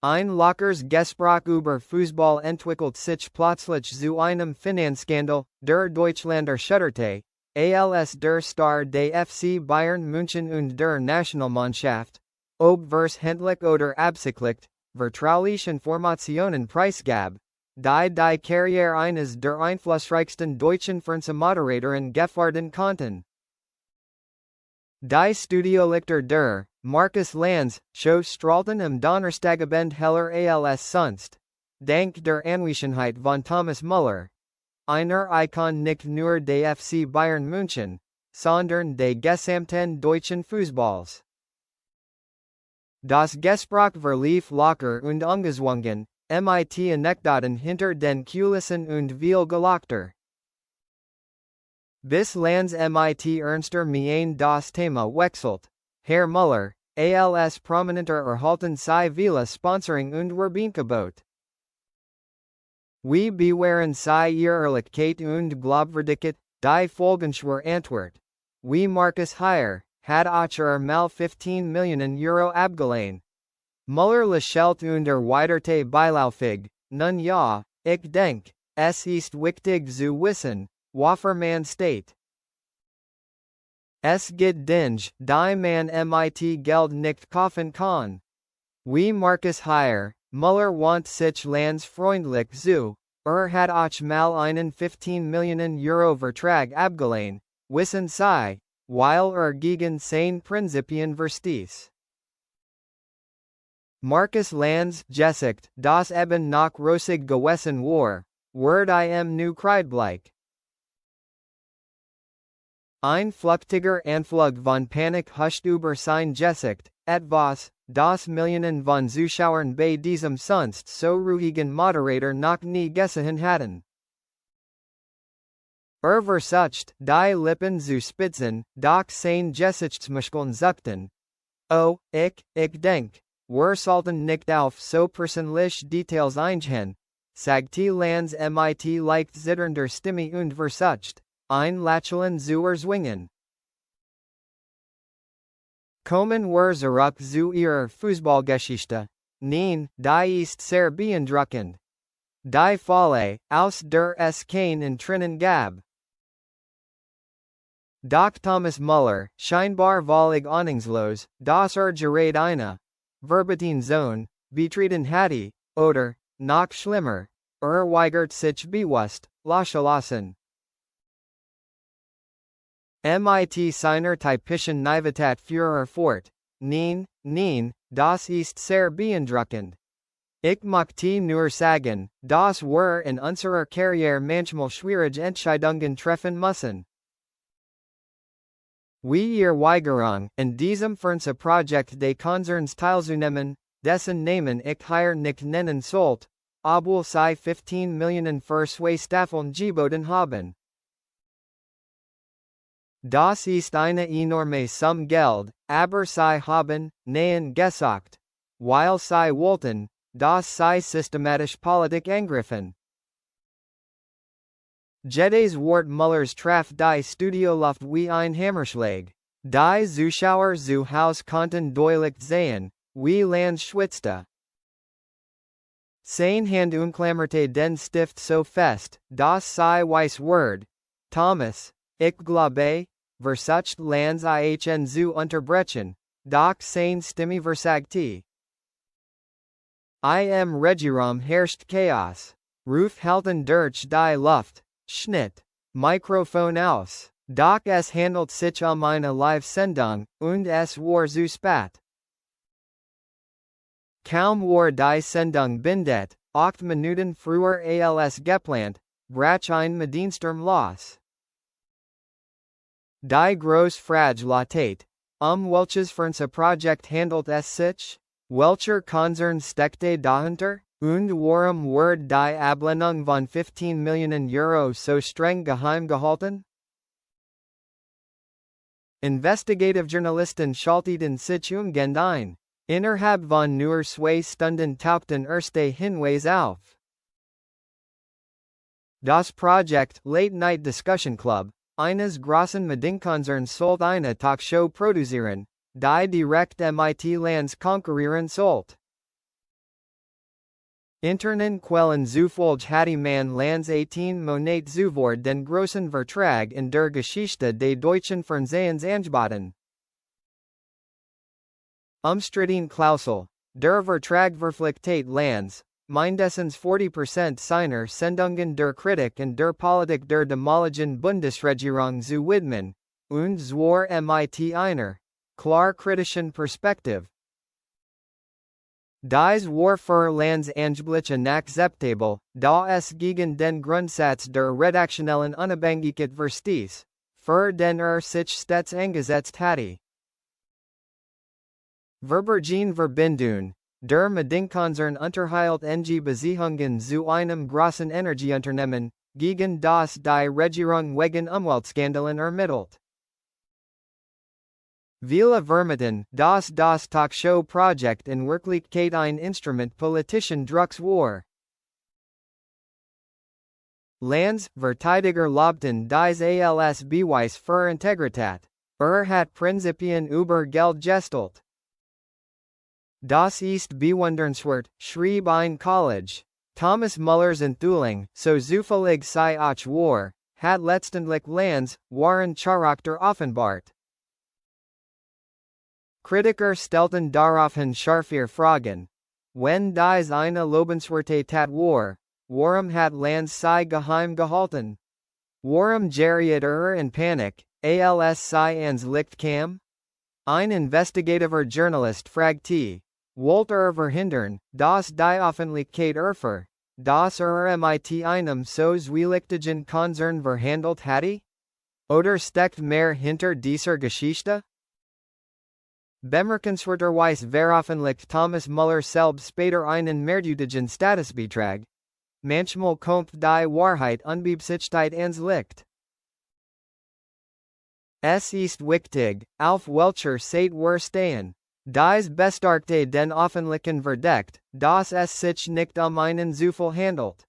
Ein Lockers Gespräch über Fußball entwickelt sich plötzlich zu einem Finanzskandal, der Deutschlander schütterte, als der Star des FC Bayern München und der Nationalmannschaft, ob verständlich oder absichtlich, vertrauliche Informationen preisgab, die Karriere eines der einflussreichsten deutschen Fernsehmoderatoren gefährden konnten. Die Studiolichter der Markus Lanz Show strahlten am Donnerstagabend heller als sonst, dank der Anwesenheit von Thomas Müller, einer Ikon nicht nur des FC Bayern München, sondern des gesamten deutschen Fußballs. Das Gespräch verlief locker und ungezwungen, mit Anekdoten hinter den Kulissen und viel Gelachter. Bis Lanz mit ernster Mien das Thema wechselt, Herr Müller, als prominenter erhalten Sie viele Sponsoring und Werbeangebot. Wie bewähren Sie Ihre Ehrlichkeit und Glaubwürdigkeit, die folgenschwere Antwort. Wie Markus Heyer, hat mal 15 Millionen Euro abgelehnt. Müller lächelt und erwiderte beiläufig, nun ja, ich denk, es ist wichtig zu wissen, wofür man steht. Es gibt Dinge, die man mit Geld nicht kaufen kann. Wie Markus Heyer, Müller want sich Lanz freundlich zu, hat mal einen 15 Millionen Euro Vertrag abgelehnt, wissen Sie, weil gegen seine Prinzipien verstößt. Markus Lanz gesagt, das eben noch rosig gewesen war, wird nu kreidbleich. Ein flüchtiger Anflug von Panik huscht über sein Gesicht, etwas, das Millionen von Zuschauern bei diesem sonst so ruhigen Moderator noch nie gesehen hatten. Versucht, die Lippen zu spitzen, doch seine Gesichtsmuskeln zuckten. Oh, ich denk, wir sollten nicht auf so persönliche Details eingehen, sagte Lanz mit leicht zitternder Stimme und versucht, ein Lächeln zu erzwingen. Kommen wir zurück zu ihrer Fußballgeschichte. Nein, die ist sehr beeindruckend. Die Falle, aus der es kein Entrinnen gab. Doch Thomas Müller, scheinbar völlig ahnungslos, das Gerät eine, verboten Zone, betreten hatte, oder, noch schlimmer, weigert sich bewusst, loszulassen. Mit seiner typischen Naivität fuhr fort. Nein, das ist sehr beeindruckend. Ich möchte nur sagen, dass wir in unserer Karriere manchmal schwierige Entscheidungen treffen müssen. Wie ihr Weigerung, in diesem Fernsehprojekt des Konzerns teilzunehmen, dessen Namen ich hier nicht nennen sollte, obwohl sie 15 Millionen für 2 Staffeln geboten haben. Das ist eine enorme Summe Geld, aber sie haben, nein gesagt, weil sie wollten, dass sie systematisch Politik angriffen. Jedes Wort Müllers traf die Studioluft wie ein Hammerschlag. Die Zuschauer zu Haus konnten deutlich sehen, wie Lanz schwitzte. Seine Hand umklammerte den Stift so fest, dass sie weiß ward. Thomas, ich glaube, versucht Lanz ihn zu unterbrechen, doch seine Stimme versagte. Im Regiraum herrscht Chaos. Ruf halten durch die Luft. Schnitt. Mikrofon aus. Doch es handelt sich eine Live-Sendung, und es war zu spät. Kaum war die Sendung beendet, 8 Minuten früher als geplant, brach ein Mediensturm los. Die große Fragilität, welches Fernsehprojekt handelt es sich? Welcher Konzern steckte dahinter? Und warum wird die Ablehnung von 15 Millionen Euro so streng geheim gehalten? Investigativjournalisten schalteten sich umgehend ein. Innerhalb von nur 2 Stunden tauchten erste Hinweise auf. Das Projekt Late Night Discussion Club, eines großen Medienkonzerns sollte eine Talkshow produzieren, die direkt mit Lanz konkurrieren sollte. Internen quellen zufolge hatte man Lanz 18 Monate zuvor den großen Vertrag in der Geschichte des deutschen Fernsehens angeboten. Umstritten Klausel. Der Vertrag verpflichtet Lanz, mindestens 40% seiner Sendungen der Kritik und der Politik der damaligen Bundesregierung zu widmen, und zwar mit einer klar kritischen Perspektive. Dies war für Lanz angeblich inakzeptabel, da es gegen den Grundsatz der redaktionellen Unabhängigkeit verstieß, für den sich stets eingesetzt hatte. Verbergen Verbindung. Der Medienkonzern unterhielt enge Beziehungen zu einem großen Energieunternehmen, gegen das die Regierung wegen Umweltskandalen ermittelt. Viele vermuten, dass das Talkshow-Projekt in Wirklichkeit ein Instrument politischen Drucks war. Lanz, Verteidiger lobten dies als Beweis für Integrität. Hat Prinzipien über Geld gestellt. Das ist bewundernswert, schrieb ein College. Thomas Müllers Enthüllung, so zufällig sei auch war, hat letztendlich Lanz, wahren Charakter offenbart. Kritiker stellten daraufhin scharfe Fragen. Wenn dies eine lobenswerte Tat war, warum hat Lanz sie geheim gehalten? Warum geriet in Panik, als sie ans Licht kam? Ein investigativer Journalist fragte, wollte verhindern, dass die Öffentlichkeit erfuhr, dass mit einem so zwielichtigen Konzern verhandelt hatte? Oder steckt mehr hinter dieser Geschichte? Bemerkenswerterweise veröffentlicht Thomas Müller selbst später einen mehrdeutigen Statusbeitrag. Manchmal kommt die Wahrheit unbeabsichtigt ans Licht. Es ist wichtig, auf welcher Seite wir stehen. Dies bestätigte den öffentlichen Verdacht, dass es sich nicht einen Zufall handelt.